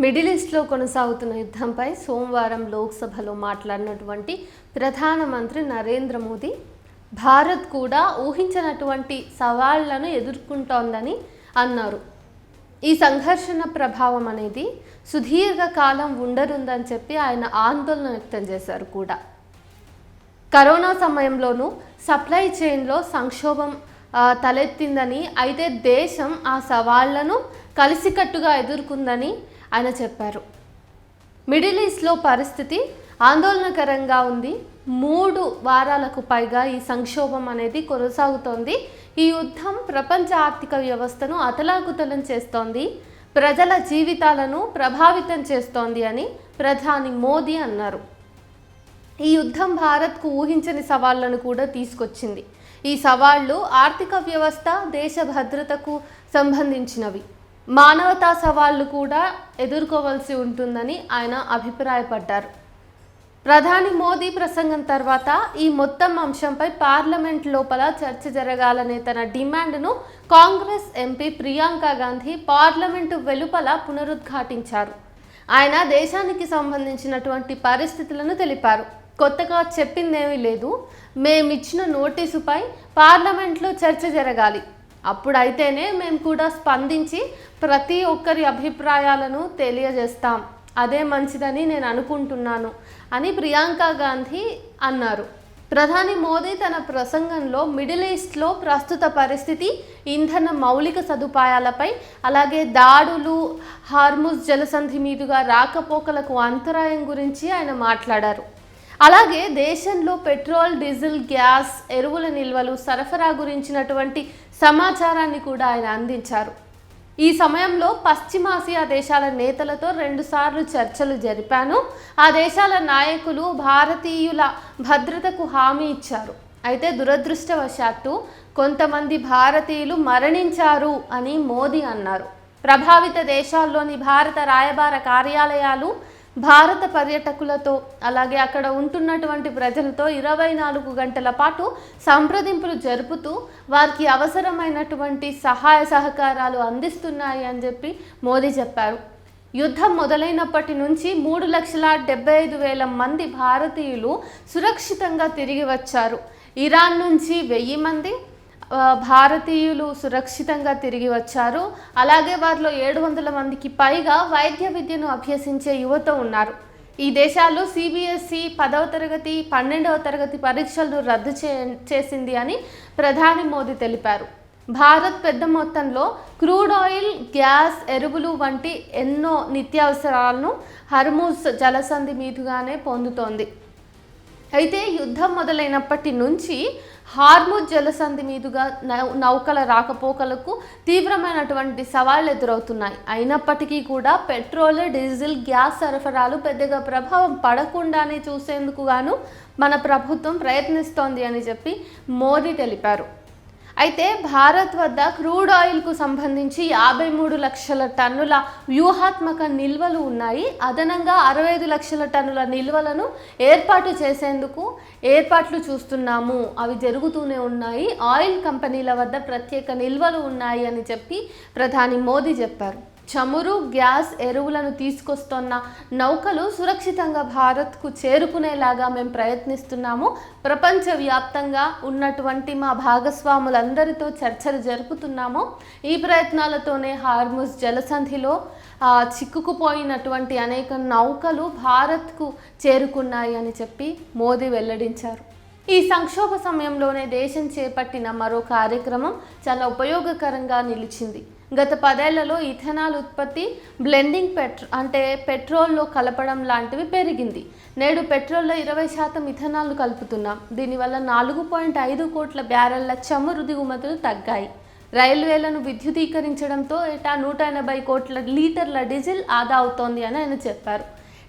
Middle ఈస్ట్లో కొనసాగుతున్న యుద్ధంపై సోమవారం లోక్సభలో మాట్లాడినటువంటి ప్రధానమంత్రి నరేంద్ర మోదీ భారత్ కూడా ఊహించినటువంటి సవాళ్లను ఎదుర్కొంటోందని అన్నారు. ఈ సంఘర్షణ ప్రభావం అనేది సుదీర్ఘకాలం ఉండనుందని చెప్పి ఆయన ఆందోళన వ్యక్తం చేశారు కూడా. కరోనా సమయంలోనూ సప్లై చైన్లో సంక్షోభం తలెత్తిందని, అయితే దేశం ఆ సవాళ్లను కలిసికట్టుగా ఎదుర్కొందని ఆయన చెప్పారు. మిడిల్ ఈస్ట్లో పరిస్థితి ఆందోళనకరంగా ఉంది. 3 వారాలకు పైగా ఈ సంక్షోభం అనేది కొనసాగుతోంది. ఈ యుద్ధం ప్రపంచ ఆర్థిక వ్యవస్థను అతలాకుతలం చేస్తోంది, ప్రజల జీవితాలను ప్రభావితం చేస్తోంది అని ప్రధాని మోదీ అన్నారు. ఈ యుద్ధం భారత్కు ఊహించని సవాళ్లను కూడా తీసుకొచ్చింది. ఈ సవాళ్లు ఆర్థిక వ్యవస్థ, దేశ భద్రతకు సంబంధించినవి. మానవతా సవాళ్లు కూడా ఎదుర్కోవాల్సి ఉంటుందని ఆయన అభిప్రాయపడ్డారు. ప్రధాని మోదీ ప్రసంగం తర్వాత ఈ మొత్తం అంశంపై పార్లమెంట్ లోపల చర్చ జరగాలనే తన డిమాండ్ను కాంగ్రెస్ ఎంపీ ప్రియాంక గాంధీ పార్లమెంటు వెలుపల పునరుద్ఘాటించారు. ఆయన దేశానికి సంబంధించినటువంటి పరిస్థితులను తెలిపారు. కొత్తగా చెప్పిందేమీ లేదు, మేమిచ్చిన నోటీసుపై పార్లమెంట్లో చర్చ జరగాలి, అప్పుడైతేనే మేము కూడా స్పందించి ప్రతి ఒక్కరి అభిప్రాయాలను తెలియజేస్తాం, అదే మంచిదని నేను అనుకుంటున్నాను అని ప్రియాంక గాంధీ అన్నారు. ప్రధాని మోదీ తన ప్రసంగంలో మిడిల్ ఈస్ట్లో ప్రస్తుత పరిస్థితి, ఇంధన మౌలిక సదుపాయాలపై, అలాగే దాడులు, హార్ముజ్ జలసంధి మీదుగా రాకపోకలకు అంతరాయం గురించి ఆయన మాట్లాడారు. అలాగే దేశంలో పెట్రోల్, డీజిల్, గ్యాస్, ఎరువుల నిల్వలు సరఫరా గురించినటువంటి సమాచారాన్ని కూడా ఆయన అందించారు. ఈ సమయంలో పశ్చిమాసియా దేశాల నేతలతో 2 సార్లు చర్చలు జరిపాను. ఆ దేశాల నాయకులు భారతీయుల భద్రతకు హామీ ఇచ్చారు. అయితే దురదృష్టవశాత్తు కొంతమంది భారతీయులు మరణించారు అని మోదీ అన్నారు. ప్రభావిత దేశాల్లోని భారత రాయబార కార్యాలయాలు భారత పర్యాటకులతో, అలాగే అక్కడ ఉంటున్నటువంటి ప్రజలతో 24 గంటల పాటు సంప్రదింపులు జరుపుతూ వారికి అవసరమైనటువంటి సహాయ సహకారాలు అందిస్తున్నాయి అని చెప్పి మోదీ చెప్పారు. యుద్ధం మొదలైనప్పటి నుంచి 3,75,000 మంది భారతీయులు సురక్షితంగా తిరిగి వచ్చారు. ఇరాన్ నుంచి 1000 మంది భారతీయులు సురక్షితంగా తిరిగి వచ్చారు. అలాగే వారిలో 700 మందికి పైగా వైద్య విద్యను అభ్యసించే యువత ఉన్నారు. ఈ దేశాలు CBSE 10వ తరగతి, 12వ తరగతి పరీక్షలను రద్దు చేసింది అని ప్రధాని మోదీ తెలిపారు. భారత్ పెద్ద మొత్తంలో క్రూడ్ ఆయిల్, గ్యాస్, ఎరువులు వంటి ఎన్నో నిత్యావసరాలను హర్ముజ్ జలసంధి మీదుగానే పొందుతోంది. అయితే యుద్ధం మొదలైనప్పటి నుంచి హార్ముజ్ జలసంధి మీదుగా నౌకల రాకపోకలకు తీవ్రమైనటువంటి సవాళ్లు ఎదురవుతున్నాయి. అయినప్పటికీ కూడా పెట్రోల్, డీజిల్, గ్యాస్ సరఫరాలు పెద్దగా ప్రభావం పడకుండానే చూసేందుకు గాను మన ప్రభుత్వం ప్రయత్నిస్తోంది అని చెప్పి మోదీ తెలిపారు. అయితే భారత్ వద్ద క్రూడ్ ఆయిల్కు సంబంధించి 53 లక్షల టన్నుల వ్యూహాత్మక నిల్వలు ఉన్నాయి. అదనంగా 65 లక్షల టన్నుల నిల్వలను ఏర్పాటు చేసేందుకు ఏర్పాట్లు చూస్తున్నాము, అవి జరుగుతూనే ఉన్నాయి. ఆయిల్ కంపెనీల వద్ద ప్రత్యేక నిల్వలు ఉన్నాయి అని చెప్పి ప్రధాని మోదీ చెప్పారు. చమురు, గ్యాస్, ఎరువులను తీసుకొస్తున్న నౌకలు సురక్షితంగా భారత్కు చేరుకునేలాగా మేము ప్రయత్నిస్తున్నాము. ప్రపంచవ్యాప్తంగా ఉన్నటువంటి మా భాగస్వాములందరితో చర్చలు జరుపుతున్నాము. ఈ ప్రయత్నాలతోనే హార్ముజ్ జలసంధిలో చిక్కుకుపోయినటువంటి అనేక నౌకలు భారత్కు చేరుకున్నాయి అని చెప్పి మోదీ వెల్లడించారు. ఈ సంక్షోభ సమయంలోనే దేశం చేపట్టిన మరో కార్యక్రమం చాలా ఉపయోగకరంగా నిలిచింది. గత 10 ఏళ్లలో ఇథనాల్ ఉత్పత్తి, బ్లెండింగ్ పెట్రోల్లో కలపడం లాంటివి పెరిగింది. నేడు పెట్రోల్లో 20% ఇథనాల్ను కలుపుతున్నాం. దీనివల్ల 4.5 కోట్ల బ్యారెళ్ల చమురు దిగుమతులు తగ్గాయి. రైల్వేలను విద్యుదీకరించడంతో ఏటా 180 కోట్ల లీటర్ల డీజిల్ ఆదా అవుతోంది అని ఆయన చెప్పారు.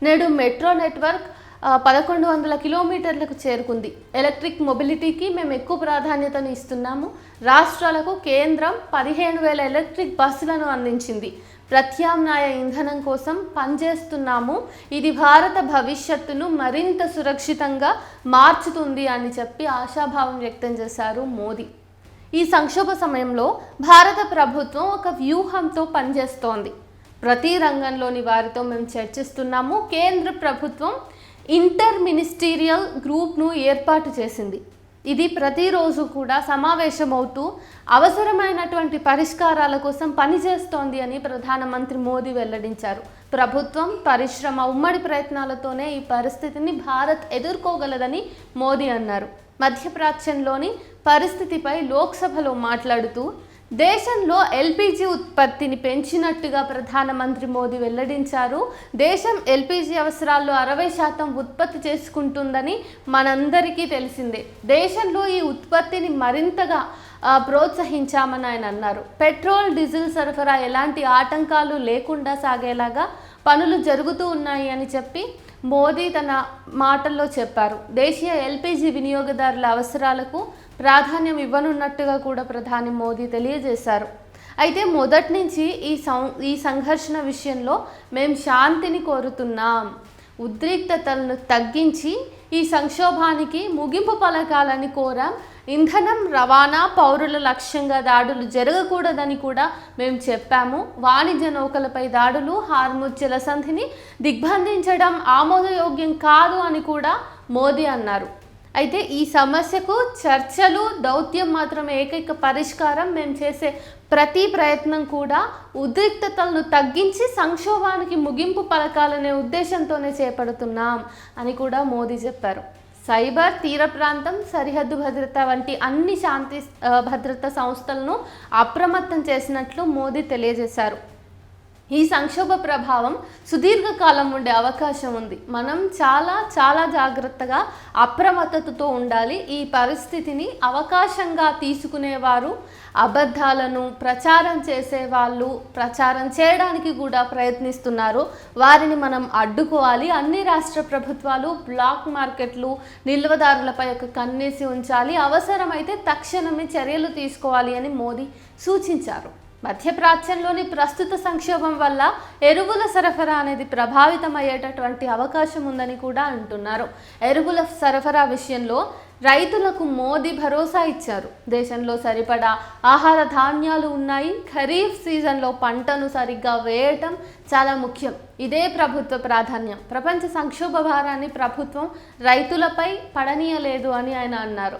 నేడు మెట్రో నెట్వర్క్ 1100 కిలోమీటర్లకు చేరుకుంది. ఎలక్ట్రిక్ మొబిలిటీకి మేము ఎక్కువ ప్రాధాన్యతను ఇస్తున్నాము. రాష్ట్రాలకు కేంద్రం 15,000 ఎలక్ట్రిక్ బస్సులను అందించింది. ప్రత్యామ్నాయ ఇంధనం కోసం పనిచేస్తున్నాము. ఇది భారత భవిష్యత్తును మరింత సురక్షితంగా మార్చుతుంది అని చెప్పి ఆశాభావం వ్యక్తం చేశారు మోదీ. ఈ సంక్షోభ సమయంలో భారత ప్రభుత్వం ఒక వ్యూహంతో పనిచేస్తోంది. ప్రతి రంగంలోని వారితో మేము చర్చిస్తున్నాము. కేంద్ర ప్రభుత్వం ఇంటర్ మినిస్టీరియల్ గ్రూప్ను ఏర్పాటు చేసింది. ఇది ప్రతిరోజు కూడా సమావేశమవుతూ అవసరమైనటువంటి పరిష్కారాల కోసం పనిచేస్తోంది అని ప్రధానమంత్రి మోదీ వెల్లడించారు. ప్రభుత్వం, పరిశ్రమ ఉమ్మడి ప్రయత్నాలతోనే ఈ పరిస్థితిని భారత్ ఎదుర్కోగలదని మోదీ అన్నారు. మధ్యప్రాచ్యంలోని పరిస్థితిపై లోక్సభలో మాట్లాడుతూ దేశంలో ఎల్పిజి ఉత్పత్తిని పెంచినట్టుగా ప్రధానమంత్రి మోదీ వెల్లడించారు. దేశం ఎల్పిజి అవసరాల్లో 60% ఉత్పత్తి చేసుకుంటుందని మనందరికీ తెలిసిందే. దేశంలో ఈ ఉత్పత్తిని మరింతగా ప్రోత్సహించామని ఆయన అన్నారు. పెట్రోల్, డీజిల్ సరఫరా ఎలాంటి ఆటంకాలు లేకుండా సాగేలాగా పనులు జరుగుతూ ఉన్నాయి అని చెప్పి మోదీ తన మాటల్లో చెప్పారు. దేశీయ ఎల్పిజి వినియోగదారుల అవసరాలకు ప్రాధాన్యం ఇవ్వనున్నట్టుగా కూడా ప్రధాని మోదీ తెలియజేశారు. అయితే మొదటి నుంచి ఈ సంఘర్షణ విషయంలో మేము శాంతిని కోరుతున్నాం, ఉద్రిక్తతలను తగ్గించి ఈ సంక్షోభానికి ముగింపు పలకాలని కోరాం. ఇంధనం రవాణా, పౌరుల లక్ష్యంగా దాడులు జరగకూడదని కూడా మేము చెప్పాము. వాణిజ్య నౌకలపై దాడులు, హార్ముజ్ జలసంధిని దిగ్బంధించడం ఆమోదయోగ్యం కాదు అని కూడా మోదీ అన్నారు. అయితే ఈ సమస్యకు చర్చలు, దౌత్యం మాత్రమే ఏకైక పరిష్కారం. మేము చేసే ప్రతి ప్రయత్నం కూడా ఉద్రిక్తతలను తగ్గించి సంక్షోభానికి ముగింపు పలకాలనే ఉద్దేశంతోనే చేపడుతున్నాం అని కూడా మోదీ చెప్పారు. సైబర్, తీర ప్రాంతం, సరిహద్దు భద్రత వంటి అన్ని శాంతి భద్రతా సంస్థలను అప్రమత్తం చేసినట్లు మోదీ తెలియజేశారు. ఈ సంక్షోభ ప్రభావం సుదీర్ఘకాలం ఉండే అవకాశం ఉంది. మనం చాలా జాగ్రత్తగా, అప్రమత్తతతో ఉండాలి. ఈ పరిస్థితిని అవకాశంగా తీసుకునేవారు, అబద్ధాలను ప్రచారం చేసేవాళ్ళు ప్రచారం చేయడానికి కూడా ప్రయత్నిస్తున్నారు. వారిని మనం అడ్డుకోవాలి. అన్ని రాష్ట్ర ప్రభుత్వాలు బ్లాక్ మార్కెట్లు, నిల్వదారులపై ఒక కన్నేసి ఉంచాలి. అవసరమైతే తక్షణమే చర్యలు తీసుకోవాలి అని మోదీ సూచించారు. మధ్యప్రాచ్యంలోని ప్రస్తుత సంక్షోభం వల్ల ఎరువుల సరఫరా అనేది ప్రభావితమయ్యేటటువంటి అవకాశం ఉందని కూడా అంటున్నారు. ఎరువుల సరఫరా విషయంలో రైతులకు మోదీ భరోసా ఇచ్చారు. దేశంలో సరిపడా ఆహార ధాన్యాలు ఉన్నాయి. ఖరీఫ్ సీజన్లో పంటను సరిగ్గా వేయటం చాలా ముఖ్యం. ఇదే ప్రభుత్వ ప్రాధాన్యం. ప్రపంచ సంక్షోభ భారాన్ని ప్రభుత్వం రైతులపై పడనీయలేదు అని ఆయన అన్నారు.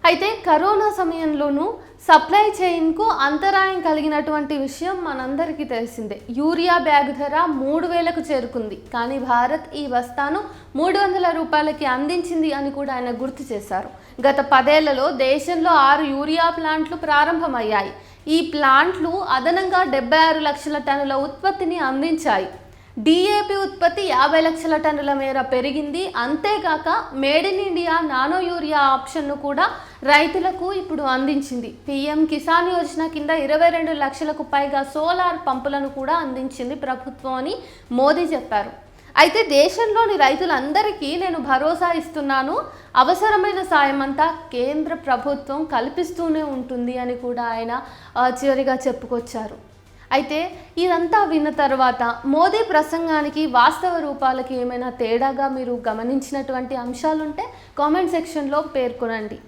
అయితే కరోనా సమయంలోనూ సప్లై చైన్కు అంతరాయం కలిగినటువంటి విషయం మనందరికీ తెలిసిందే. యూరియా బ్యాగ్ ధర 3,000కు చేరుకుంది. కానీ భారత్ ఈ బస్తాను 300 రూపాయలకి అందించింది అని కూడా ఆయన గుర్తు చేశారు. గత 10 ఏళ్లలో దేశంలో 6 యూరియా ప్లాంట్లు ప్రారంభమయ్యాయి. ఈ ప్లాంట్లు అదనంగా 76 లక్షల టన్నుల ఉత్పత్తిని అందించాయి. డిఏపి ఉత్పత్తి 50 లక్షల టన్నుల మేర పెరిగింది. అంతేకాక made in India nano urea ఆప్షన్ను కూడా రైతులకు ఇప్పుడు అందించింది. పీఎం కిసాన్ యోజన కింద 22 లక్షలకు పైగా సోలార్ పంపులను కూడా అందించింది ప్రభుత్వం అని మోదీ చెప్పారు. అయితే దేశంలోని రైతులందరికీ నేను భరోసా ఇస్తున్నాను, అవసరమైన సాయం అంతా కేంద్ర ప్రభుత్వం కల్పిస్తూనే ఉంటుంది అని కూడా ఆయన చివరిగా చెప్పుకొచ్చారు. అయితే ఇదంతా విన్న తర్వాత మోదీ ప్రసంగానికి వాస్తవ రూపాలకి ఏమైనా తేడాగా మీరు గమనించినటువంటి అంశాలుంటే కామెంట్ సెక్షన్లో పేర్కొనండి.